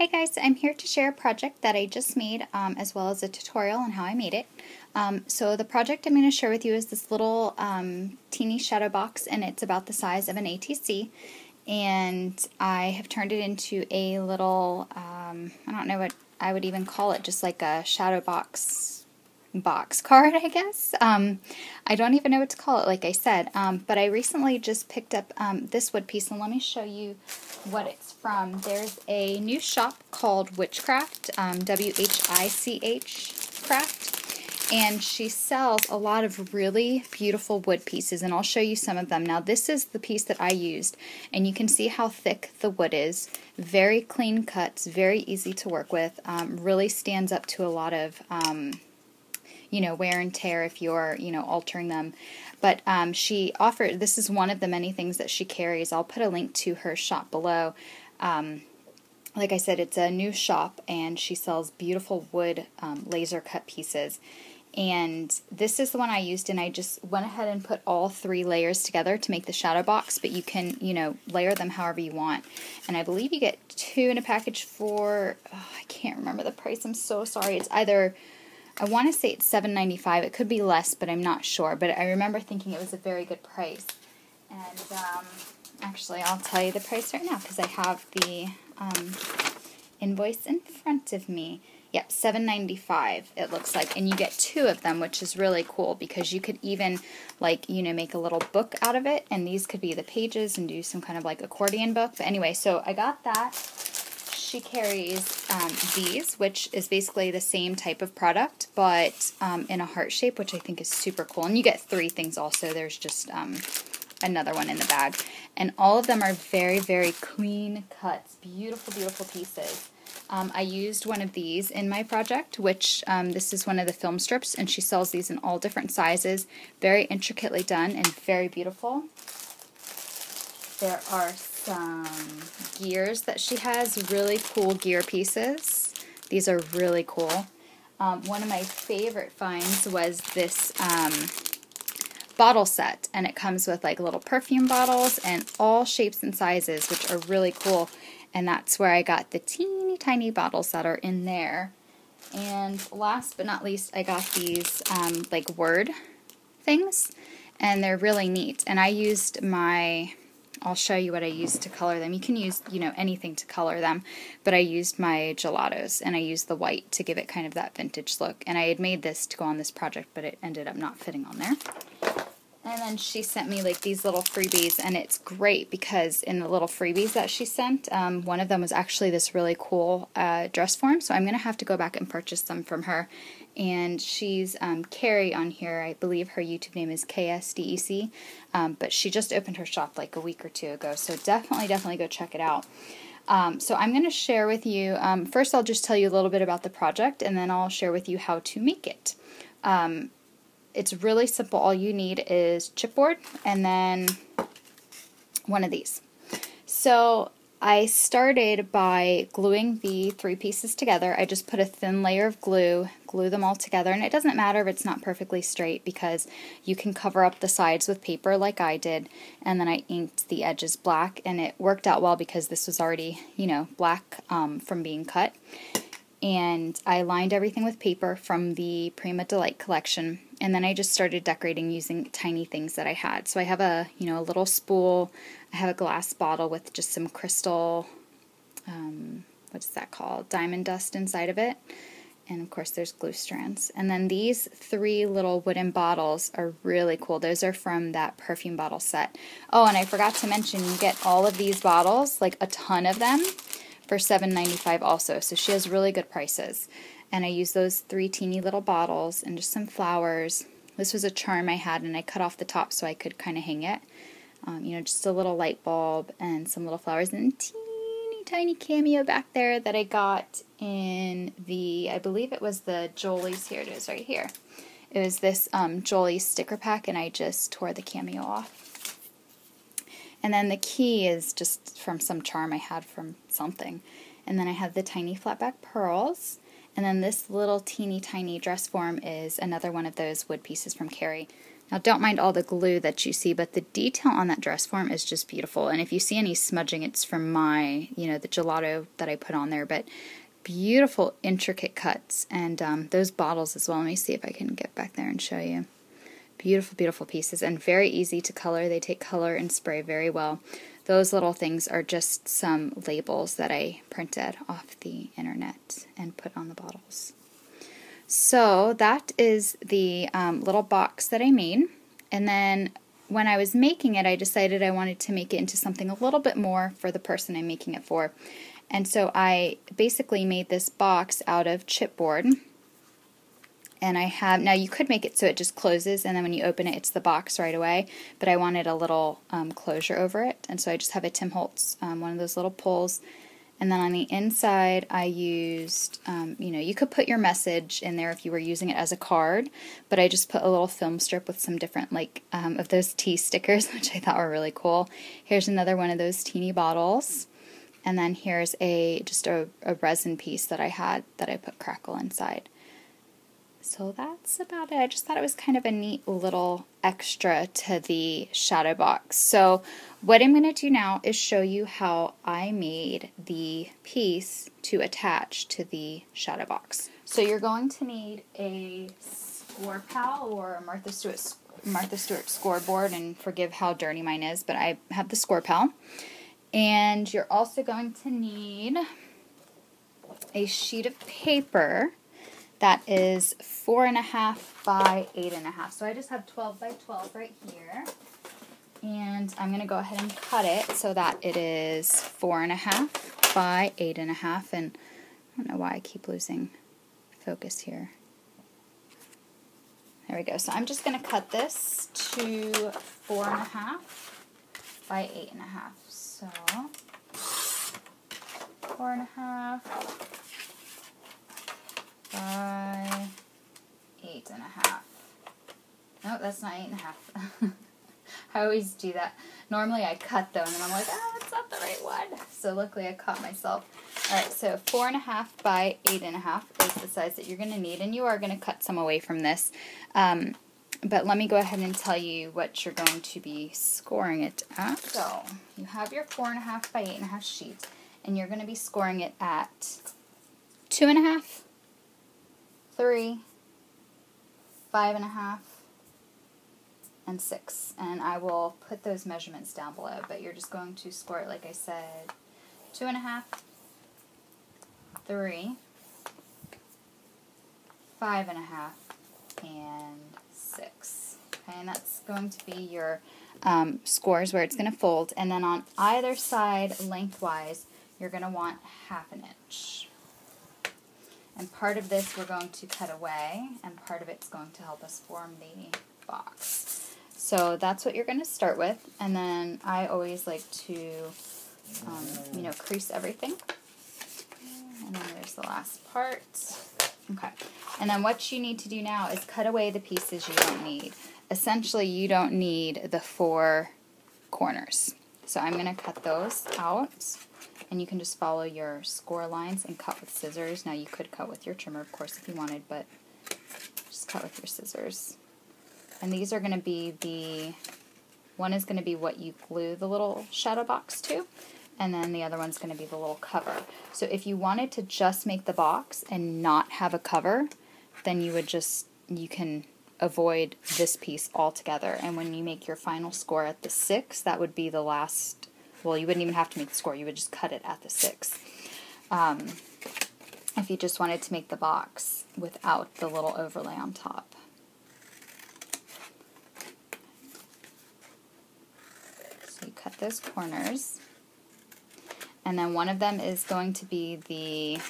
Hey guys, I'm here to share a project that I just made as well as a tutorial on how I made it. So the project I'm going to share with you is this little teeny shadow box, and it's about the size of an ATC, and I have turned it into a little, I don't know what I would even call it, just like a shadow box card, I guess. I don't even know what to call it, like I said, but I recently just picked up this wood piece, and let me show you what it's from. There's a new shop called WhichCraft, W-H-I-C-H craft, and she sells a lot of really beautiful wood pieces, and I'll show you some of them. Now this is the piece that I used, and you can see how thick the wood is. Very clean cuts, very easy to work with, really stands up to a lot of wear and tear if you're, altering them. But she offered, this is one of the many things that she carries. I'll put a link to her shop below. Like I said, it's a new shop, and she sells beautiful wood laser cut pieces. And this is the one I used, and I just went ahead and put all 3 layers together to make the shadow box, but you can, layer them however you want. And I believe you get 2 in a package for, I can't remember the price, I'm so sorry. It's either, I want to say it's $7.95. It could be less, but I'm not sure. But I remember thinking it was a very good price. And actually, I'll tell you the price right now because I have the invoice in front of me. Yep, $7.95 it looks like. And you get 2 of them, which is really cool because you could even, make a little book out of it. And these could be the pages and do some kind of like accordion book. But anyway, so I got that. She carries these, which is basically the same type of product, but in a heart shape, which I think is super cool. And you get 3 things also. There's just another one in the bag. And all of them are very, very clean cuts. Beautiful, beautiful pieces. I used one of these in my project, which this is one of the film strips, and she sells these in all different sizes. Very intricately done and very beautiful. There are some gears that she has, really cool gear pieces. These are really cool. One of my favorite finds was this bottle set, and it comes with like little perfume bottles and all shapes and sizes, which are really cool. And that's where I got the teeny tiny bottles that are in there. And last but not least, I got these like word things, and they're really neat. And I used I'll show you what I used to color them. You can use, anything to color them, but I used my gelatos, and I used the white to give it kind of that vintage look. And I had made this to go on this project, but it ended up not fitting on there. And then she sent me like these little freebies, and it's great because in the little freebies that she sent, one of them was actually this really cool dress form, so I'm going to have to go back and purchase them from her. And she's Kerry on here. I believe her YouTube name is KSDEC, but she just opened her shop like a week or 2 ago, so definitely go check it out. So I'm going to share with you, first I'll just tell you a little bit about the project, and then I'll share with you how to make it. It's really simple. All you need is chipboard and then one of these. So I started by gluing the 3 pieces together. I just put a thin layer of glue them all together, and it doesn't matter if it's not perfectly straight because you can cover up the sides with paper like I did, and then I inked the edges black, and it worked out well because this was already, black from being cut. And I lined everything with paper from the Prima Delight collection, and then I just started decorating using tiny things that I had. So I have a, a little spool, I have a glass bottle with just some crystal, what's that called, diamond dust inside of it, and of course there's glue strands. And then these 3 little wooden bottles are really cool. Those are from that perfume bottle set. Oh, and I forgot to mention, you get all of these bottles, like a ton of them, for $7.95 also, so she has really good prices. And I used those 3 teeny little bottles and just some flowers. This was a charm I had, and I cut off the top so I could kind of hang it. Just a little light bulb and some little flowers, and a teeny tiny cameo back there that I got in the, I believe it was the Jolie's, here it is right here. It was this Jolie's sticker pack, and I just tore the cameo off. And then the key is just from some charm I had from something. And then I have the tiny flat back pearls. And then this little teeny tiny dress form is another one of those wood pieces from Kerry. Now don't mind all the glue that you see, but the detail on that dress form is just beautiful. And if you see any smudging, it's from my, the gelato that I put on there, but beautiful intricate cuts. And those bottles as well. Let me see if I can get back there and show you. Beautiful, beautiful pieces, and very easy to color. They take color and spray very well. Those little things are just some labels that I printed off the internet and put on the bottles. So that is the little box that I made. And then when I was making it, I decided I wanted to make it into something a little bit more for the person I'm making it for. And so I basically made this box out of chipboard. And I have, now you could make it so it just closes and then when you open it, it's the box right away, but I wanted a little closure over it, and so I just have a Tim Holtz, one of those little pulls, and then on the inside I used, you could put your message in there if you were using it as a card, but I just put a little film strip with some different, of those tea stickers, which I thought were really cool. Here's another one of those teeny bottles, and then here's just a resin piece that I had that I put crackle inside. So that's about it. I just thought it was kind of a neat little extra to the Shadowbox. So what I'm going to do now is show you how I made the piece to attach to the Shadowbox. So you're going to need a score pal or a Martha Stewart scoreboard, and forgive how dirty mine is, but I have the score pal. And you're also going to need a sheet of paper that is 4.5 by 8.5. So I just have 12 by 12 right here. And I'm going to go ahead and cut it so that it is 4.5 by 8.5. And I don't know why I keep losing focus here. There we go. So I'm just going to cut this to 4.5 by 8.5. So 4.5 by 8.5. No, that's not 8.5. I always do that. Normally I cut though, and then I'm like, oh, that's not the right one. So luckily I caught myself. Alright, so 4.5 by 8.5 is the size that you're going to need, and you are going to cut some away from this. But let me go ahead and tell you what you're going to be scoring it at. So you have your 4.5 by 8.5 sheet, and you're going to be scoring it at 2.5, 3, 5.5, and 6. And I will put those measurements down below, but you're just going to score it, like I said, 2.5, 3, 5.5, and 6. Okay, and that's going to be your scores where it's going to fold. And then on either side, lengthwise, you're going to want 1/2 inch. And part of this we're going to cut away, and part of it's going to help us form the box. So that's what you're going to start with, and then I always like to, crease everything. And then there's the last part. Okay. And then what you need to do now is cut away the pieces you don't need. Essentially, you don't need the 4 corners. So I'm going to cut those out. And you can just follow your score lines and cut with scissors. Now you could cut with your trimmer, of course, if you wanted, but just cut with your scissors. And these are going to be one is going to be what you glue the little Shadowbox to, and then the other one's going to be the little cover. So if you wanted to just make the box and not have a cover, then you can avoid this piece altogether. And when you make your final score at the 6, that would be the last. Well, you wouldn't even have to make the score. You would just cut it at the 6. If you just wanted to make the box without the little overlay on top. So you cut those corners. And then one of them is going to be the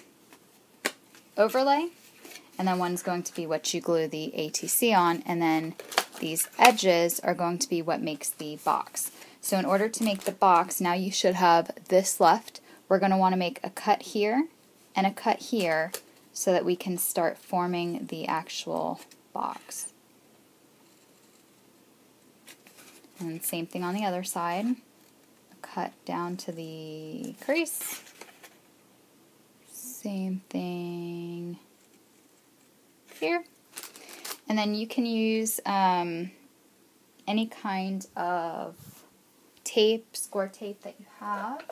overlay. And then one's going to be what you glue the ATC on. And then these edges are going to be what makes the box. So in order to make the box, now you should have this left. We're going to want to make a cut here and a cut here so that we can start forming the actual box. And same thing on the other side. A cut down to the crease. Same thing here. And then you can use any kind of tape, score tape that you have.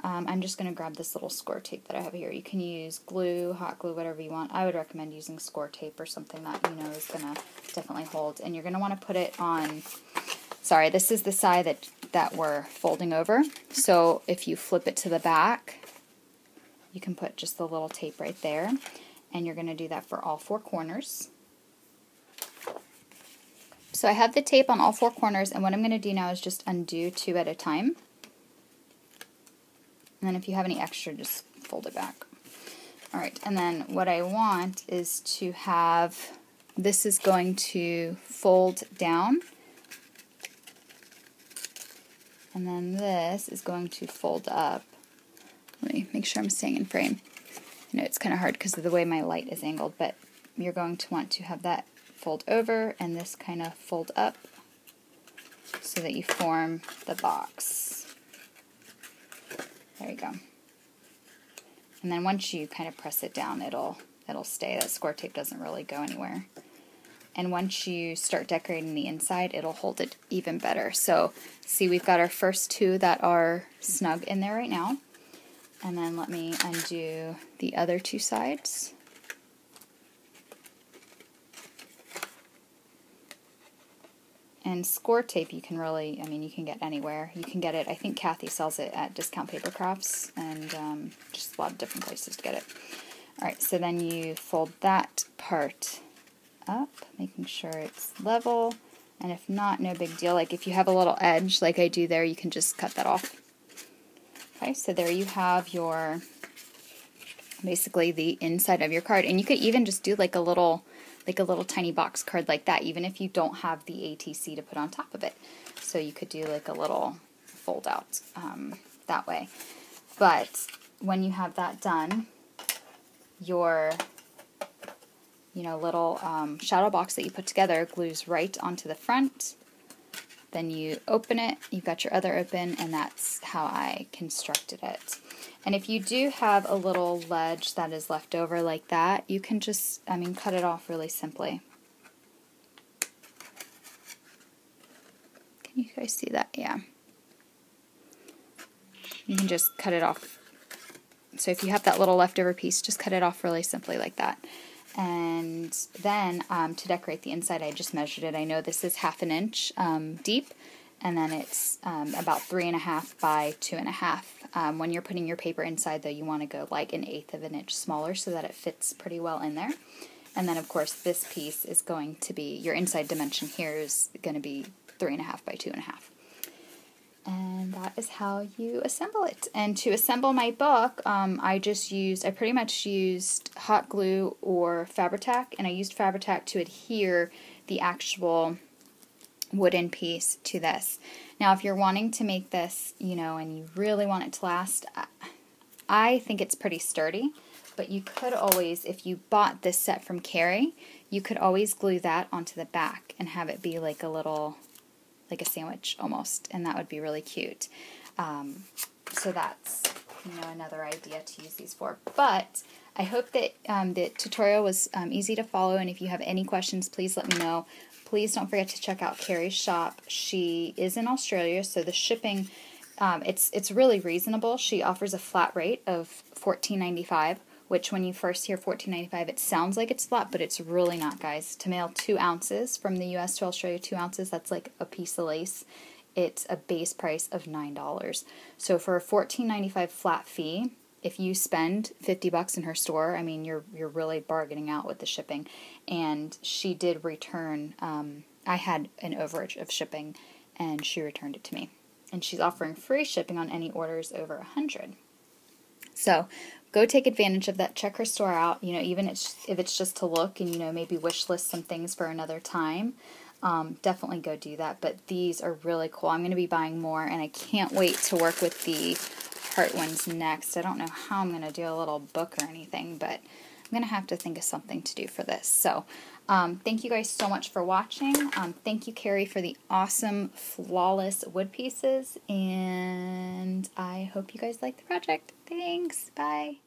I'm just going to grab this little score tape that I have here. You can use glue, hot glue, whatever you want. I would recommend using score tape or something that you know is going to definitely hold. And you're going to want to put it on, sorry, this is the side that we're folding over. So if you flip it to the back, you can put just the little tape right there. And you're going to do that for all 4 corners. So I have the tape on all 4 corners, and what I'm going to do now is just undo 2 at a time. And then if you have any extra, just fold it back. Alright, and then what I want is to have, this is going to fold down, and then this is going to fold up. Let me make sure I'm staying in frame. I know it's kind of hard because of the way my light is angled, but you're going to want to have that fold over and this kind of fold up so that you form the box. There you go. And then once you kind of press it down, it'll stay. That score tape doesn't really go anywhere. And once you start decorating the inside, it'll hold it even better. So see, we've got our first 2 that are snug in there right now. And then let me undo the other 2 sides. And score tape you can really, I mean, you can get anywhere. You can get it, I think Kathy sells it at Discount Paper Crafts, and just a lot of different places to get it. Alright, so then you fold that part up, making sure it's level, and if not, no big deal. Like if you have a little edge like I do there, you can just cut that off. Okay, so there you have your, basically the inside of your card. And you could even just do like a little tiny box card like that, even if you don't have the ATC to put on top of it. So you could do like a little fold out that way. But when you have that done, your little shadow box that you put together glues right onto the front. Then you open it, you've got your other open, and that's how I constructed it. And if you do have a little ledge that is left over like that, you can just, cut it off really simply. Can you guys see that? Yeah. You can just cut it off. So if you have that little leftover piece, just cut it off really simply like that. And then to decorate the inside, I just measured it. I know this is 1/2 inch deep, and then it's about 3.5 by 2.5. When you're putting your paper inside, though, you want to go like 1/8 of an inch smaller so that it fits pretty well in there. And then, of course, this piece is going to be, your inside dimension here is going to be 3.5 by 2.5. And that is how you assemble it. And to assemble my book, I pretty much used hot glue or Fabri-Tac, and I used Fabri-Tac to adhere the actual wooden piece to this. Now, if you're wanting to make this, and you really want it to last, I think it's pretty sturdy, but you could always, if you bought this set from Kerry, you could always glue that onto the back and have it be like a little, like a sandwich almost, and that would be really cute. So that's another idea to use these for. But I hope that the tutorial was easy to follow, and if you have any questions, please let me know. Please don't forget to check out Kerry's shop. She is in Australia, so the shipping, it's really reasonable. She offers a flat rate of $14.95, which when you first hear $14.95, it sounds like it's a lot, but it's really not, guys. To mail 2 ounces from the U.S. to Australia, 2 ounces, that's like a piece of lace. It's a base price of $9. So for a $14.95 flat fee, if you spend $50 in her store, you're really bargaining out with the shipping. And she did return, I had an overage of shipping, and she returned it to me. And she's offering free shipping on any orders over 100. So go take advantage of that. Check her store out. Even if it's just to look and maybe wish list some things for another time. Definitely go do that. But these are really cool. I'm going to be buying more, and I can't wait to work with the heart ones next. I don't know how I'm going to do a little book or anything, but I'm going to have to think of something to do for this. So thank you guys so much for watching. Thank you, Kerry, for the awesome, flawless wood pieces, and I hope you guys like the project. Thanks. Bye.